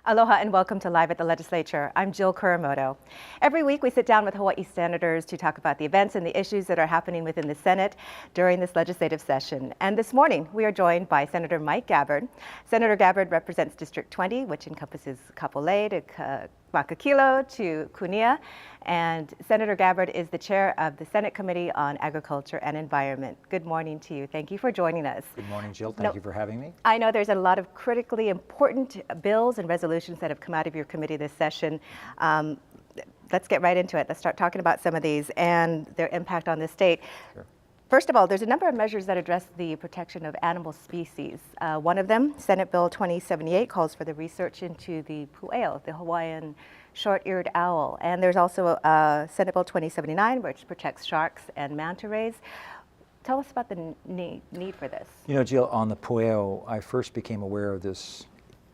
Aloha and welcome to Live at the Legislature. I'm Jill Kuramoto. Every week we sit down with Hawaii senators to talk about the events and the issues that are happening within the Senate during this legislative session. And this morning we are joined by Senator Mike Gabbard. Senator Gabbard represents District 20, which encompasses Kapolei to Makakilo to Kunia. And Senator Gabbard is the chair of the Senate Committee on Agriculture and Environment. Good morning to you. Thank you for joining us. Good morning, Jill. Thank you for having me. I know there's a lot of critically important bills and resolutions that have come out of your committee this session. Let's get right into it. Let's start talking about some of these and their impact on the state. Sure. First of all, there's a number of measures that address the protection of animal species. One of them, Senate Bill 2078, calls for the research into the pueo, the Hawaiian short-eared owl. And there's also Senate Bill 2079, which protects sharks and manta rays. Tell us about the need for this. You know, Jill, on the pueo, I first became aware of this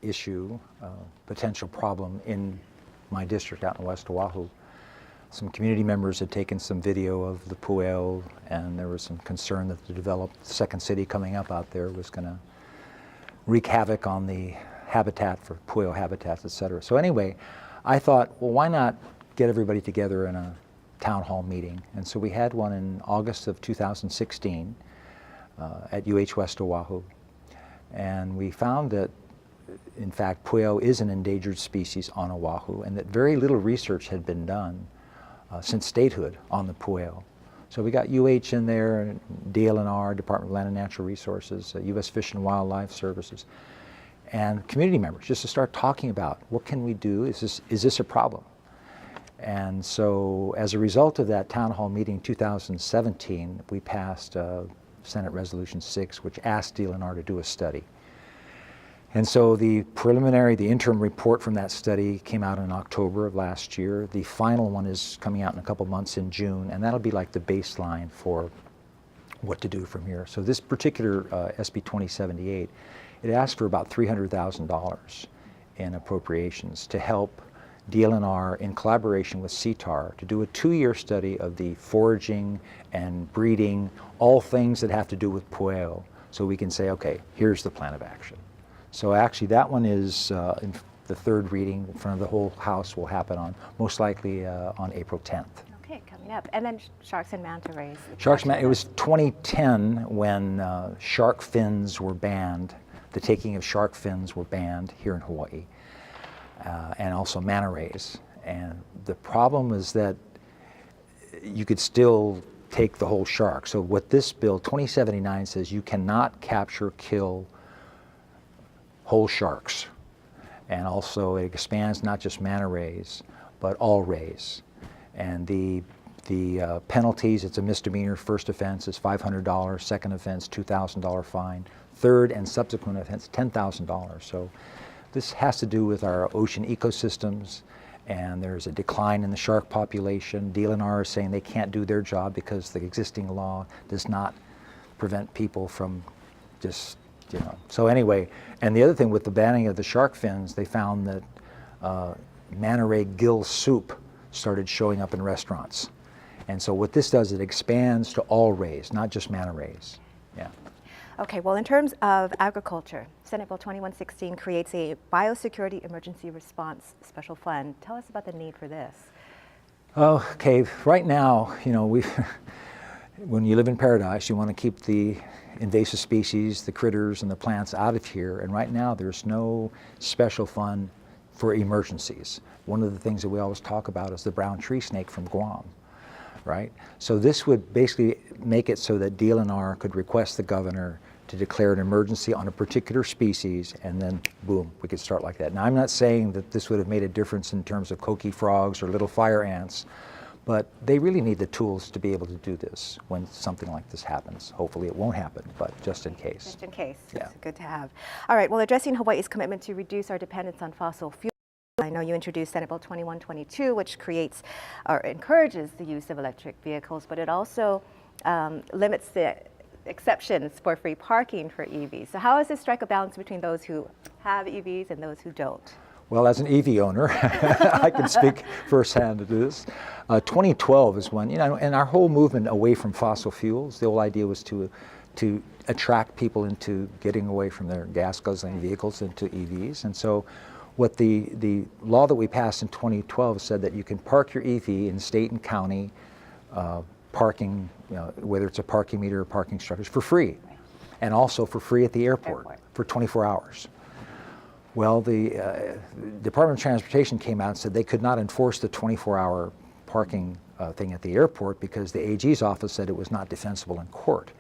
issue, potential problem in my district out in West Oahu. Some community members had taken some video of the pueo, and there was some concern that the developed second city coming up out there was going to wreak havoc on the habitat for pueo habitats, et cetera. So anyway, I thought, well, why not get everybody together in a town hall meeting? And so we had one in August of 2016 at UH West Oahu. And we found that, in fact, pueo is an endangered species on Oahu, and that very little research had been done since statehood on the pueo. So we got UH in there, DLNR, Department of Land and Natural Resources, U.S. Fish and Wildlife Services, and community members, just to start talking about what can we do? Is this a problem? And so as a result of that town hall meeting in 2017, we passed Senate Resolution 6, which asked DLNR to do a study. And so the interim report from that study came out in October of last year. The final one is coming out in a couple months in June, and that'll be like the baseline for what to do from here. So this particular SB 2078, it asked for about $300,000 in appropriations to help DLNR in collaboration with CTAR to do a 2-year study of the foraging and breeding, all things that have to do with pueo, so we can say, okay, here's the plan of action. So actually that one is in the third reading in front of the whole House will happen on, most likely on April 10th. Okay, coming up. And then sharks and manta rays. It was 2010 when shark fins were banned. The taking of shark fins were banned here in Hawaii, and also manta rays. And the problem is that you could still take the whole shark. So what this bill, 2079, says, you cannot capture, kill whole sharks. And also it expands not just manta rays, but all rays. And the penalties, it's a misdemeanor. First offense is $500, second offense $2,000 fine, third and subsequent offense $10,000. So this has to do with our ocean ecosystems, and there's a decline in the shark population. DLNR is saying they can't do their job because the existing law does not prevent people from just, you know. So anyway, and the other thing with the banning of the shark fins, they found that manta ray gill soup started showing up in restaurants. And so what this does, it expands to all rays, not just manta rays. Yeah. Okay, well, in terms of agriculture, Senate Bill 2116 creates a Biosecurity Emergency Response Special Fund. Tell us about the need for this. Okay, right now, you know, when you live in paradise, you want to keep the invasive species, the critters and the plants out of here. And right now, there's no special fund for emergencies. One of the things that we always talk about is the brown tree snake from Guam, right? So this would basically make it so that DLNR could request the governor to declare an emergency on a particular species, and then boom, we could start like that. Now, I'm not saying that this would have made a difference in terms of coqui frogs or little fire ants, But they really need the tools to be able to do this when something like this happens. Hopefully it won't happen, but just in case. Just in case. Yeah. It's good to have. All right, well, addressing Hawaii's commitment to reduce our dependence on fossil fuels, I know you introduced Senate Bill 2122, which creates or encourages the use of electric vehicles, but it also limits the exceptions for free parking for EVs. So how does this strike a balance between those who have EVs and those who don't? Well, as an EV owner, I can speak firsthand to this. 2012 is when, and our whole movement away from fossil fuels, the whole idea was to attract people into getting away from their gas guzzling vehicles into EVs. And so what the law that we passed in 2012 said that you can park your EV in state and county parking, whether it's a parking meter or parking structures, for free. And also for free at the airport. For 24 hours. Well, the Department of Transportation came out and said they could not enforce the 24-hour parking thing at the airport because the AG's office said it was not defensible in court.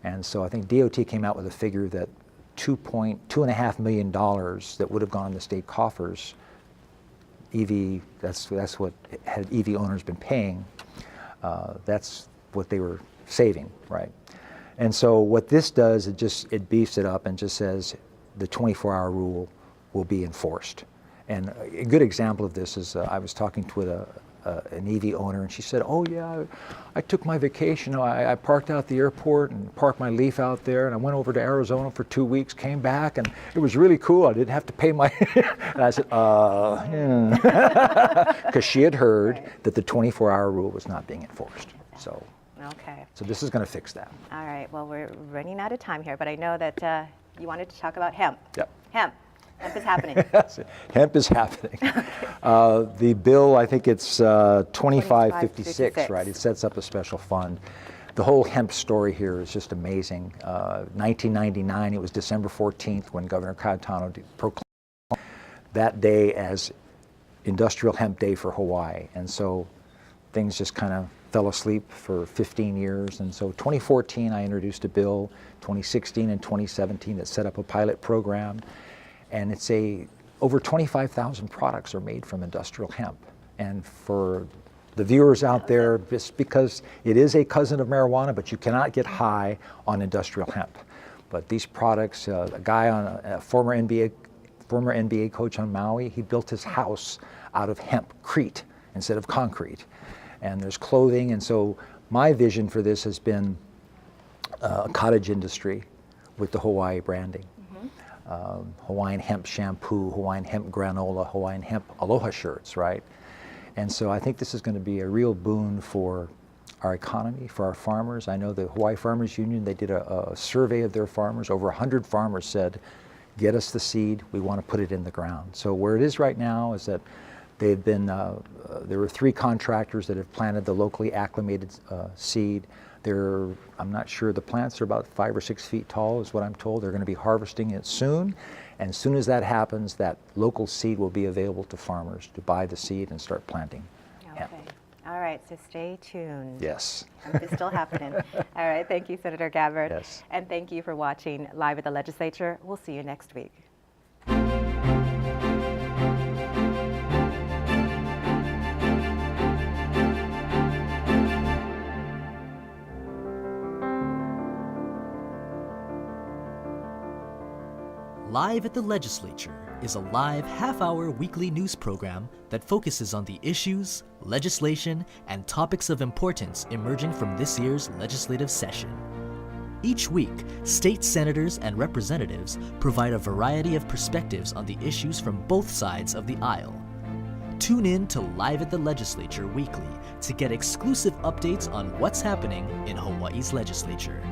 And so I think DOT came out with a figure that $2.5 million that would have gone in the state coffers, EV, that's what had EV owners been paying, that's what they were saving, right? And so what this does, it beefs it up and just says the 24-hour rule will be enforced. And a good example of this is I was talking to an EV owner, and she said, oh yeah, I took my vacation. I parked out at the airport and parked my Leaf out there, and I went over to Arizona for 2 weeks, came back, and it was really cool. I didn't have to pay my... And I said, because she had heard that the 24-hour rule was not being enforced. So, okay. So this is going to fix that. All right, well, we're running out of time here, but I know that you wanted to talk about hemp. Yep. Hemp. Hemp is happening. Hemp is happening. The bill, I think it's 2556, right? It sets up a special fund. The whole hemp story here is just amazing. 1999, it was December 14th when Governor Cayetano proclaimed that day as Industrial Hemp Day for Hawaii. And so things just kind of fell asleep for 15 years. And so 2014, I introduced a bill, 2016 and 2017, that set up a pilot program. And it's over 25,000 products are made from industrial hemp. And for the viewers out there, just because it is a cousin of marijuana, but you cannot get high on industrial hemp. But these products, a guy a former NBA coach on Maui, he built his house out of hempcrete instead of concrete. And there's clothing, and so my vision for this has been a cottage industry with the Hawaii branding. Hawaiian hemp shampoo, Hawaiian hemp granola, Hawaiian hemp aloha shirts, right? And so I think this is going to be a real boon for our economy, for our farmers. I know the Hawaii Farmers Union, they did a survey of their farmers. Over 100 farmers said, get us the seed, we want to put it in the ground. So where it is right now is that they've been, there were 3 contractors that have planted the locally acclimated seed. I'm not sure, the plants are about 5 or 6 feet tall is what I'm told. They're going to be harvesting it soon. And as soon as that happens, that local seed will be available to farmers to buy the seed and start planting hemp. All right, so stay tuned. Yes. It's still happening. All right, thank you, Senator Gabbard. Yes. And thank you for watching Live at the Legislature. We'll see you next week. Live at the Legislature is a live half-hour weekly news program that focuses on the issues, legislation, and topics of importance emerging from this year's legislative session. Each week, state senators and representatives provide a variety of perspectives on the issues from both sides of the aisle. Tune in to Live at the Legislature weekly to get exclusive updates on what's happening in Hawaii's legislature.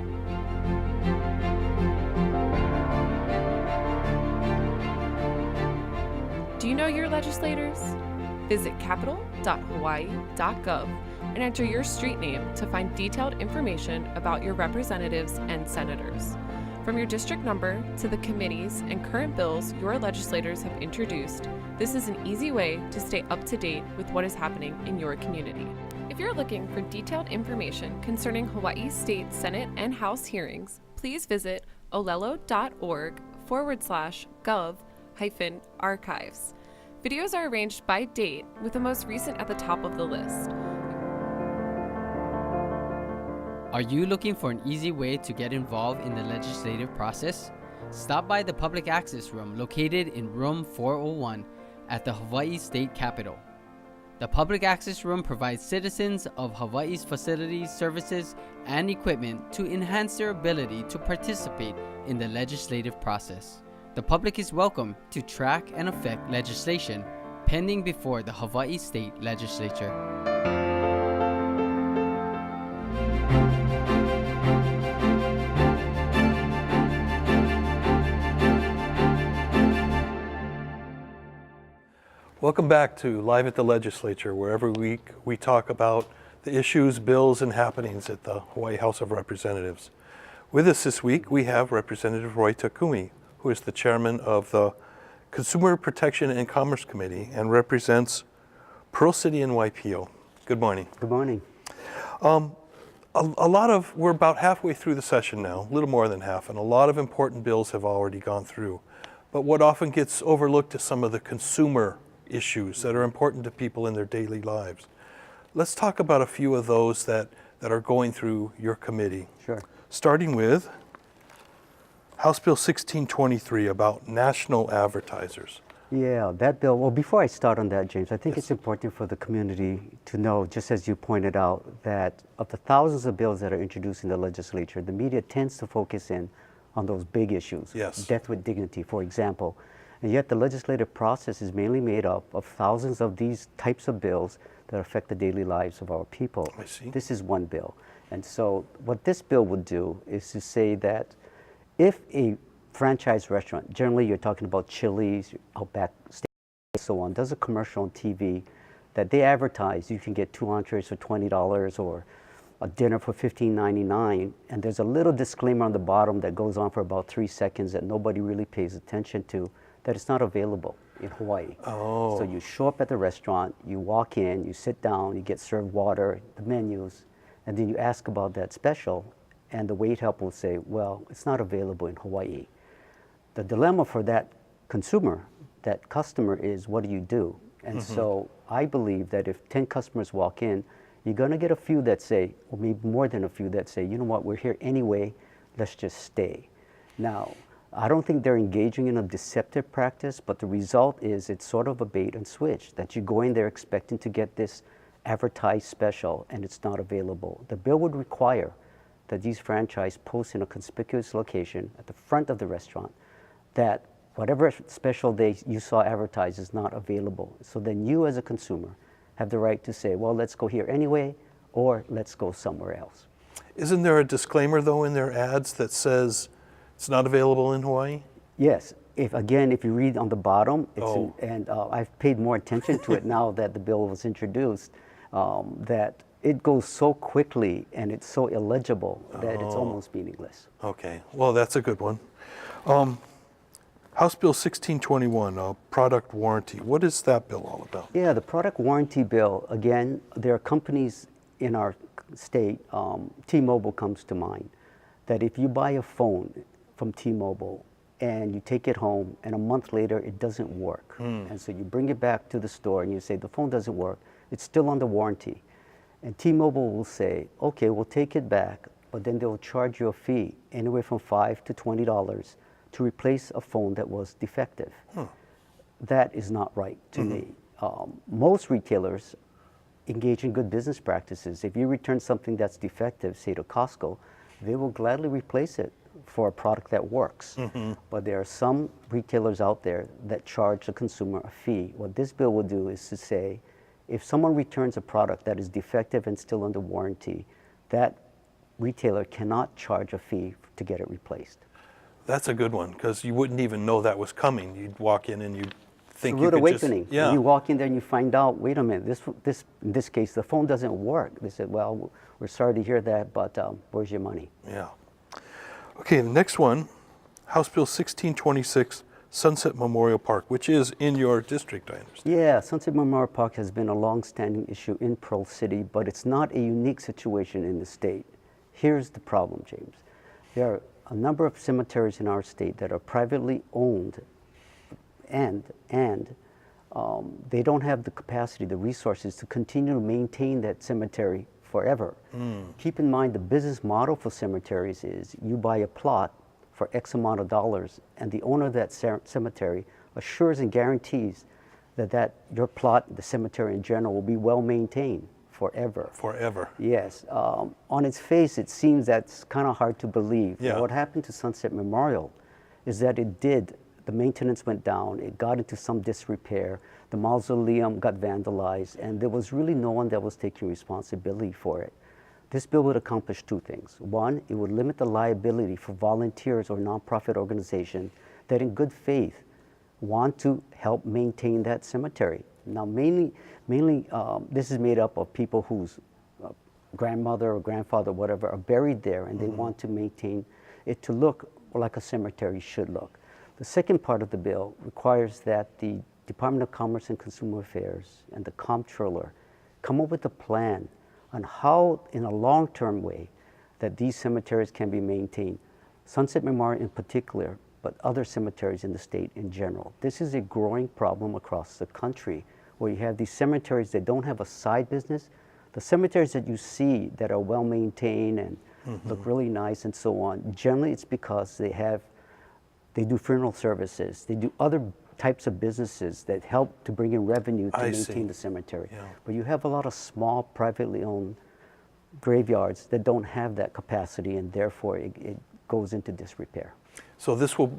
Do you know your legislators? Visit capital.hawaii.gov and enter your street name to find detailed information about your representatives and senators. From your district number to the committees and current bills your legislators have introduced, this is an easy way to stay up to date with what is happening in your community. If you're looking for detailed information concerning Hawaii State Senate and House hearings, please visit olelo.org/gov-archives. Videos are arranged by date, with the most recent at the top of the list. Are you looking for an easy way to get involved in the legislative process? Stop by the Public Access Room located in Room 401 at the Hawaii State Capitol. The Public Access Room provides citizens of Hawaii's facilities, services, and equipment to enhance their ability to participate in the legislative process. The public is welcome to track and affect legislation pending before the Hawaii State Legislature. Welcome back to Live at the Legislature, where every week we talk about the issues, bills, and happenings at the Hawaii House of Representatives. With us this week, we have Representative Roy Takumi, who is the chairman of the Consumer Protection and Commerce Committee and represents Pearl City and Waipio. Good morning. Good morning. We're about halfway through the session now, a little more than half, and a lot of important bills have already gone through. But what often gets overlooked is some of the consumer issues that are important to people in their daily lives. Let's talk about a few of those that are going through your committee. Sure. Starting with House Bill 1623 about national advertisers. Yeah, that bill, well, before I start on that, James, I think it's important for the community to know, just as you pointed out, that of the thousands of bills that are introduced in the legislature, the media tends to focus in on those big issues. Yes. Death with dignity, for example. And yet the legislative process is mainly made up of thousands of these types of bills that affect the daily lives of our people. I see. This is one bill. And so what this bill would do is to say that if a franchise restaurant, generally you're talking about Chili's, Outback Steak, and so on, does a commercial on TV that they advertise, you can get 2 entrees for $20 or a dinner for $15.99, and there's a little disclaimer on the bottom that goes on for about 3 seconds that nobody really pays attention to, that it's not available in Hawaii. Oh. So you show up at the restaurant, you walk in, you sit down, you get served water, the menus, and then you ask about that special, and the wait help will say, well, it's not available in Hawaii. The dilemma for that consumer, that customer, is what do you do? And so I believe that if 10 customers walk in, you're gonna get a few that say, or maybe more than a few that say, you know what, we're here anyway, let's just stay. Now, I don't think they're engaging in a deceptive practice, but the result is it's sort of a bait and switch, that you go in there expecting to get this advertised special and it's not available. The bill would require that these franchise post in a conspicuous location at the front of the restaurant that whatever special day you saw advertised is not available. So then you as a consumer have the right to say, well, let's go here anyway, or let's go somewhere else. Isn't there a disclaimer though in their ads that says it's not available in Hawaii? Yes. If you read on the bottom, Oh. and I've paid more attention to it now that the bill was introduced, that it goes so quickly and it's so illegible that it's almost meaningless. Okay, well, that's a good one. House Bill 1621, product warranty. What is that bill all about? Yeah, the product warranty bill, again, there are companies in our state, T-Mobile comes to mind, that if you buy a phone from T-Mobile and you take it home and a month later it doesn't work, and so you bring it back to the store and you say the phone doesn't work, it's still under warranty. And T-Mobile will say, okay, we'll take it back, but then they'll charge you a fee, anywhere from $5 to $20, to replace a phone that was defective. That is not right to me. Most retailers engage in good business practices. If you return something that's defective, say to Costco, they will gladly replace it for a product that works. But there are some retailers out there that charge the consumer a fee. What this bill will do is to say, if someone returns a product that is defective and still under warranty, that retailer cannot charge a fee to get it replaced. That's a good one, because you wouldn't even know that was coming. You'd walk in and you'd think Rude you could awakening. just... Yeah. You walk in there and you find out, wait a minute, in this case, the phone doesn't work. They said, well, we're sorry to hear that, but where's your money? Yeah. Okay, the next one, House Bill 1626, Sunset Memorial Park, which is in your district, I understand. Yeah, Sunset Memorial Park has been a long-standing issue in Pearl City, but it's not a unique situation in the state. Here's the problem, James. There are a number of cemeteries in our state that are privately owned, and they don't have the capacity, the resources to continue to maintain that cemetery forever. Keep in mind the business model for cemeteries is you buy a plot for X amount of dollars, and the owner of that cemetery assures and guarantees that your plot, the cemetery in general, will be well maintained forever. Forever. Yes. On its face, it seems that's kind of hard to believe. Yeah. But what happened to Sunset Memorial is that the maintenance went down, it got into some disrepair, the mausoleum got vandalized, and there was really no one that was taking responsibility for it. This bill would accomplish two things. One, it would limit the liability for volunteers or nonprofit organizations that in good faith want to help maintain that cemetery. Now, mainly, this is made up of people whose grandmother or grandfather, whatever, are buried there, and they want to maintain it to look like a cemetery should look. The second part of the bill requires that the Department of Commerce and Consumer Affairs and the comptroller come up with a plan on how, in a long-term way, that these cemeteries can be maintained. Sunset Memorial in particular, but other cemeteries in the state in general. This is a growing problem across the country, where you have these cemeteries that don't have a side business. The cemeteries that you see that are well maintained and look really nice and so on, generally it's because they do funeral services, they do other types of businesses that help to bring in revenue to maintain the cemetery. Yeah. But you have a lot of small, privately owned graveyards that don't have that capacity, and therefore it goes into disrepair. So this will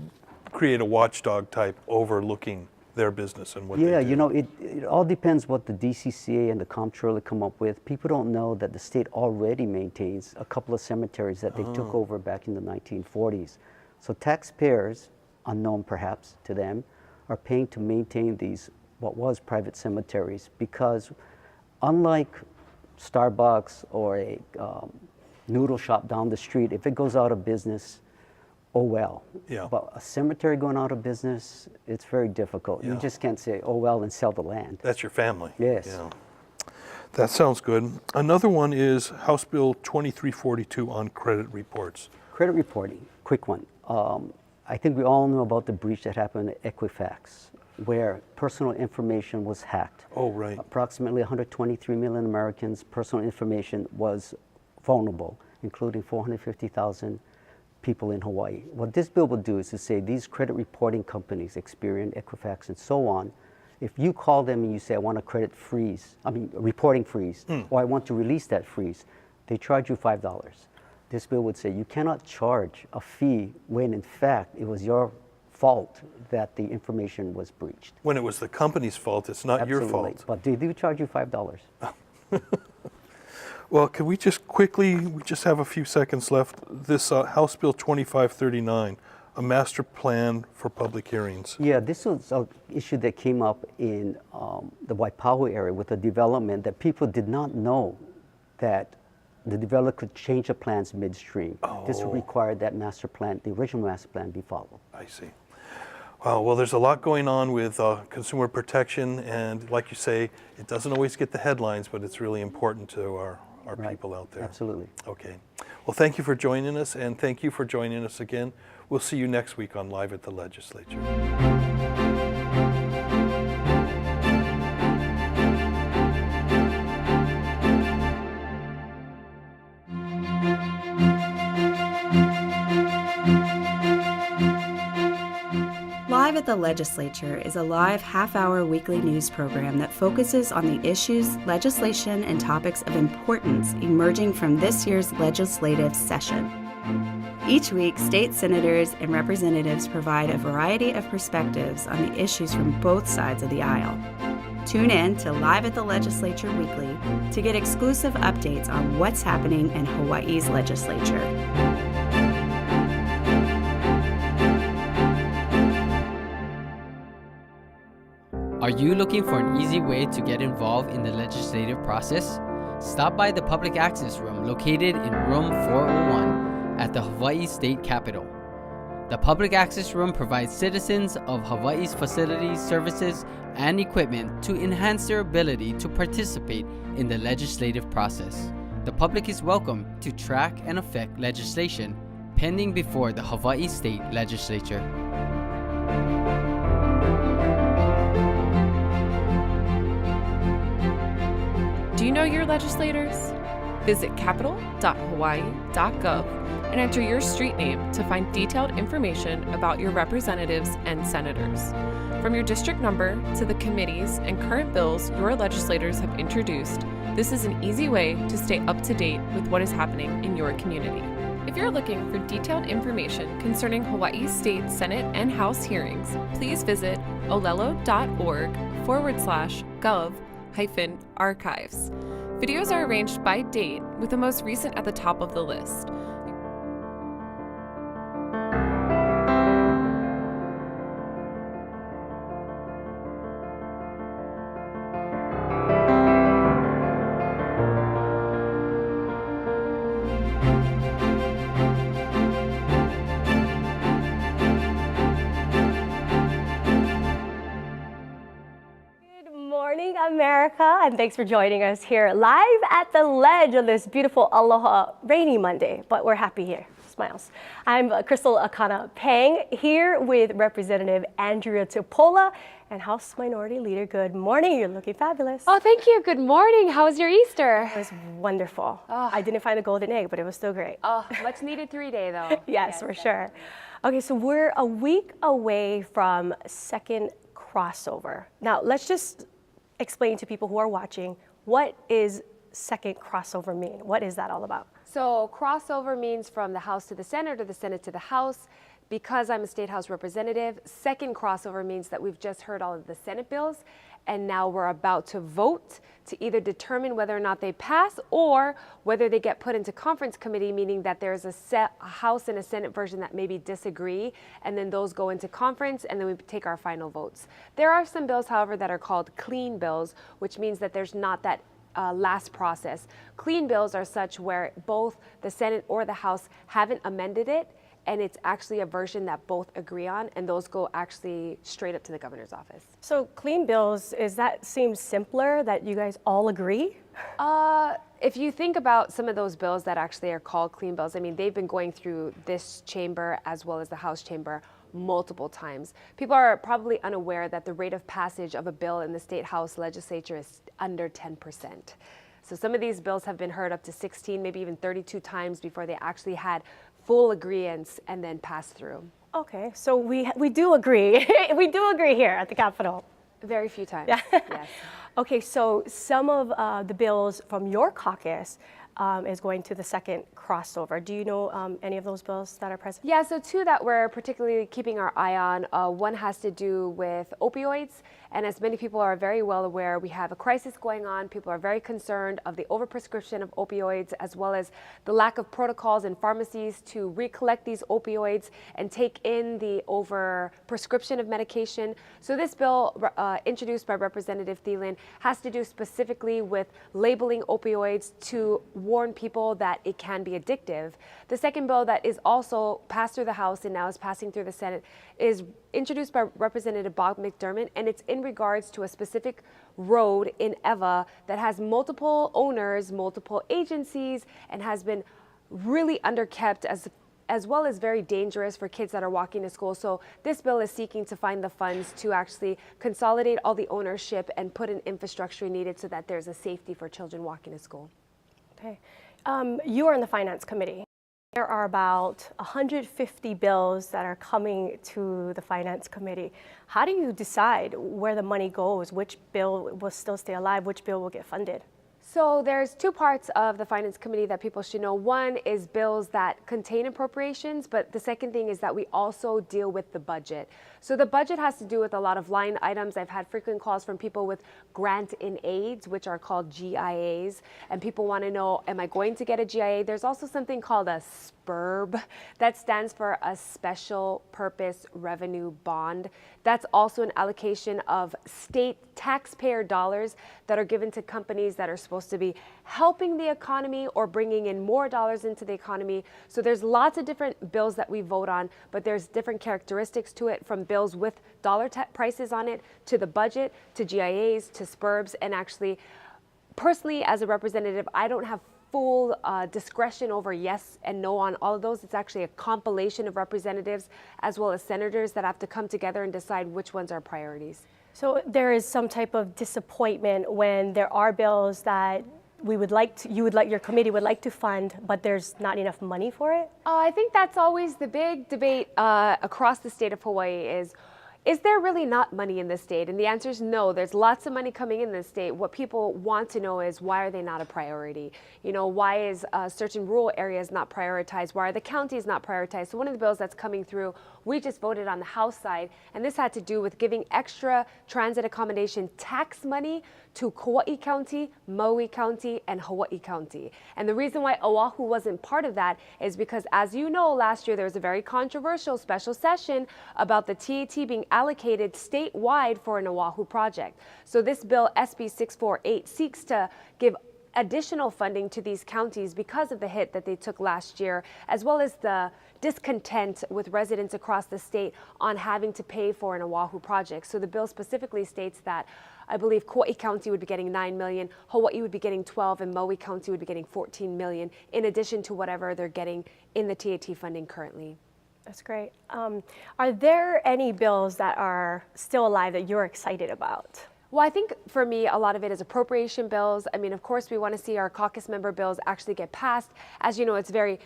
create a watchdog type overlooking their business and what they do. Yeah, you know, it all depends what the DCCA and the comptroller come up with. People don't know that the state already maintains a couple of cemeteries that they took over back in the 1940s. So taxpayers, unknown perhaps to them, are paying to maintain these, what was private cemeteries, because unlike Starbucks or a noodle shop down the street, if it goes out of business, oh well. Yeah. But a cemetery going out of business, it's very difficult. Yeah. You just can't say, oh well, and sell the land. That's your family. Yes. Yeah. That sounds good. Another one is House Bill 2342 on credit reports. Credit reporting, quick one. I think we all know about the breach that happened at Equifax, where personal information was hacked. Oh, right. Approximately 123 million Americans' personal information was vulnerable, including 450,000 people in Hawaii. What this bill will do is to say these credit reporting companies, Experian, Equifax, and so on, if you call them and you say, I want a reporting freeze, or I want to release that freeze, they charge you $5. This bill would say you cannot charge a fee when in fact it was your fault that the information was breached. When it was the company's fault, it's not your Absolutely. fault. But they do charge you $5. Well, can we just quickly, we just have a few seconds left, this House Bill 2539, a master plan for public hearings. Yeah, this was an issue that came up in the Waipahu area with a development that people did not know that the developer could change the plans midstream. This would require that master plan, the original master plan, be followed. I see. Wow, well, there's a lot going on with consumer protection, and like you say, it doesn't always get the headlines, but it's really important to our Right. people out there. Absolutely. Okay. Well, thank you for joining us, and thank you for joining us again. We'll see you next week on Live at the Legislature. Live at the Legislature is a live half-hour weekly news program that focuses on the issues, legislation, and topics of importance emerging from this year's legislative session. Each week, state senators and representatives provide a variety of perspectives on the issues from both sides of the aisle. Tune in to Live at the Legislature Weekly to get exclusive updates on what's happening in Hawaii's legislature. Are you looking for an easy way to get involved in the legislative process? Stop by the Public Access Room located in room 401 at the Hawaii State Capitol. The Public Access Room provides citizens of Hawaii's facilities, services, and equipment to enhance their ability to participate in the legislative process. The public is welcome to track and affect legislation pending before the Hawaii State Legislature. Do you know your legislators? Visit capital.hawaii.gov and enter your street name to find detailed information about your representatives and senators. From your district number to the committees and current bills your legislators have introduced, this is an easy way to stay up to date with what is happening in your community. If you're looking for detailed information concerning Hawaii State Senate and House hearings, please visit olelo.org/gov-archives. Videos are arranged by date, with the most recent at the top of the list. America, and thanks for joining us here live at the Ledge on this beautiful Aloha rainy Monday, but we're happy here. Smiles. I'm Crystal Akana Pang here with Representative Andrea Tupola and House Minority Leader. Good morning. You're looking fabulous. Oh, thank you. Good morning. How was your Easter? It was wonderful. Oh. I didn't find the golden egg, but it was still great. Oh, much needed 3-day though. Yes, for sure. Okay, so we're a week away from second crossover. Now, let's just explain to people who are watching, what is second crossover mean? What is that all about? So crossover means from the House to the Senate or the Senate to the House. Because I'm a State House representative, second crossover means that we've just heard all of the Senate bills and now we're about to vote to either determine whether or not they pass or whether they get put into conference committee, meaning that there's a House and a Senate version that maybe disagree, and then those go into conference and then we take our final votes. There are some bills, however, that are called clean bills, which means that there's not that last process. Clean bills are such where both the Senate or the House haven't amended it, and it's actually a version that both agree on, and those go actually straight up to the governor's office. So clean bills, seems simpler that you guys all agree? If you think about some of those bills that actually are called clean bills, I mean, they've been going through this chamber as well as the House chamber multiple times. People are probably unaware that the rate of passage of a bill in the State House legislature is under 10%. So some of these bills have been heard up to 16, maybe even 32 times before they actually had full agreeance and then pass through. Okay, so we do agree. We do agree here at the Capitol. Very few times, yeah. Yes. Okay, so some of the bills from your caucus is going to the second crossover. Do you know any of those bills that are present? Yeah, so two that we're particularly keeping our eye on. One has to do with opioids, and as many people are very well aware, we have a crisis going on. People are very concerned of the overprescription of opioids, as well as the lack of protocols in pharmacies to recollect these opioids and take in the overprescription of medication. So this bill, introduced by Representative Thielen, has to do specifically with labeling opioids to warn people that it can be addictive. The second bill that is also passed through the House and now is passing through the Senate is introduced by Representative Bob McDermott, and it's in regards to a specific road in Eva that has multiple owners, multiple agencies, and has been really underkept as well as very dangerous for kids that are walking to school. So this bill is seeking to find the funds to actually consolidate all the ownership and put in infrastructure needed so that there's a safety for children walking to school. Okay. You are in the Finance Committee. There are about 150 bills that are coming to the Finance Committee. How do you decide where the money goes? Which bill will still stay alive? Which bill will get funded? So there's two parts of the Finance Committee that people should know. One is bills that contain appropriations, but the second thing is that we also deal with the budget. So the budget has to do with a lot of line items. I've had frequent calls from people with grant in aids, which are called GIAs, and people want to know, am I going to get a GIA? There's also something called a SPRB that stands for a Special Purpose Revenue Bond. That's also an allocation of state taxpayer dollars that are given to companies that are supposed to be helping the economy or bringing in more dollars into the economy. So there's lots of different bills that we vote on, but there's different characteristics to it, from bills with dollar prices on it, to the budget, to GIAs, to SPRBs. And actually, personally, as a representative, I don't have full discretion over yes and no on all of those. It's actually a compilation of representatives as well as senators that have to come together and decide which ones are priorities. So there is some type of disappointment when there are bills that your committee would like to fund, but there's not enough money for it? I think that's always the big debate across the state of Hawaii is there really not money in this state? And the answer is no. There's lots of money coming in this state. What people want to know is why are they not a priority? You know, why is certain rural areas not prioritized? Why are the counties not prioritized? So one of the bills that's coming through, we just voted on the House side, and this had to do with giving extra transit accommodation tax money to Kauai County, Maui County, and Hawaii County. And the reason why Oahu wasn't part of that is because, as you know, last year there was a very controversial special session about the TAT being allocated statewide for an Oahu project. So this bill, SB 648, seeks to give additional funding to these counties because of the hit that they took last year, as well as the discontent with residents across the state on having to pay for an Oahu project. So the bill specifically states that I believe Kauai County would be getting $9 million, Hawaii would be getting 12, and Maui County would be getting $14 million, in addition to whatever they're getting in the TAT funding currently. That's great. Are there any bills that are still alive that you're excited about? Well, I think for me, a lot of it is appropriation bills. I mean, of course, we want to see our caucus member bills actually get passed. As you know, it's very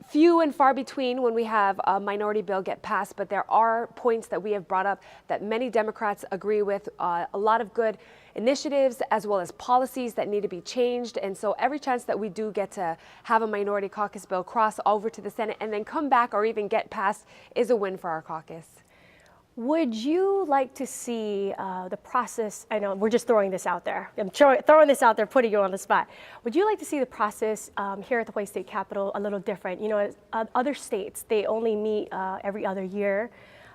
few and far between when we have a minority bill get passed, but there are points that we have brought up that many Democrats agree with, a lot of good initiatives as well as policies that need to be changed. And so every chance that we do get to have a minority caucus bill cross over to the Senate and then come back or even get passed is a win for our caucus. Would you like to see the process? I know we're just throwing this out there. I'm throwing this out there, putting you on the spot. Would you like to see the process here at the Hawaii State Capitol a little different? You know, other states, they only meet every other year.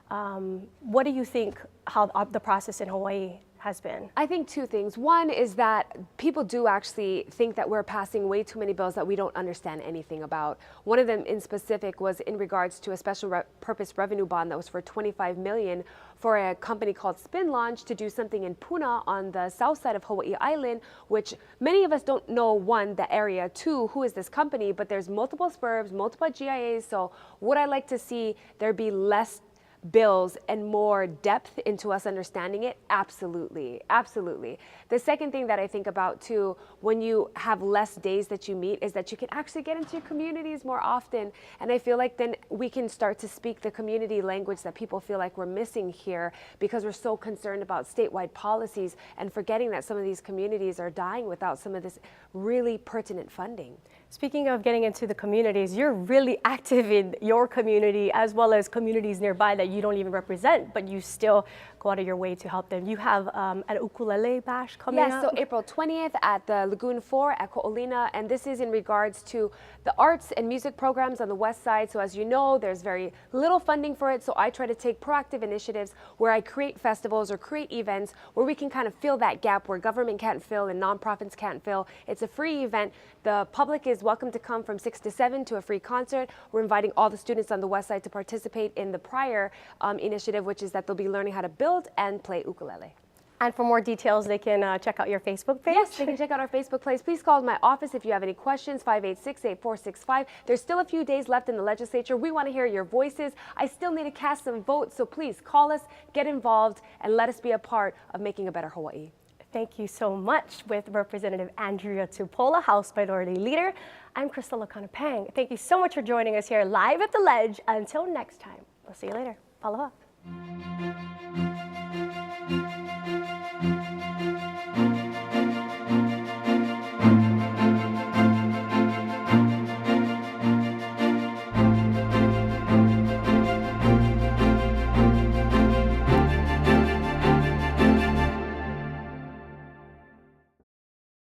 What do you think how the process in Hawaii has been? I think two things. One is that people do actually think that we're passing way too many bills that we don't understand anything about. One of them in specific was in regards to a special purpose revenue bond that was for $25 million for a company called Spin Launch to do something in Puna on the south side of Hawaii Island, which many of us don't know, one, the area, two, who is this company, but there's multiple SPURBs, multiple GIAs, so would I like to see there be less bills and more depth into us understanding it? Absolutely, absolutely. The second thing that I think about too, when you have less days that you meet, is that you can actually get into your communities more often. And I feel like then we can start to speak the community language that people feel like we're missing here because we're so concerned about statewide policies and forgetting that some of these communities are dying without some of this really pertinent funding. Speaking of getting into the communities, you're really active in your community as well as communities nearby that you don't even represent, but you still go out of your way to help them. You have an ukulele bash coming up? Yes, so April 20th at the Lagoon 4 at Ko'olina, and this is in regards to the arts and music programs on the west side. So as you know, there's very little funding for it, so I try to take proactive initiatives where I create festivals or create events where we can kind of fill that gap where government can't fill and nonprofits can't fill. It's a free event. The public is welcome to come from 6 to 7 to a free concert. We're inviting all the students on the west side to participate in the prior initiative, which is that they'll be learning how to build and play ukulele. And for more details, they can check out your Facebook page? Yes, they can check out our Facebook page. Please call my office if you have any questions, 586-8465. There's still a few days left in the legislature. We want to hear your voices. I still need to cast some votes, so please call us, get involved, and let us be a part of making a better Hawaii. Thank you so much with Representative Andrea Tupola, House Minority Leader. I'm Crystal O'Connor-Pang. Thank you so much for joining us here live at the Ledge. Until next time, we'll see you later. Aloha.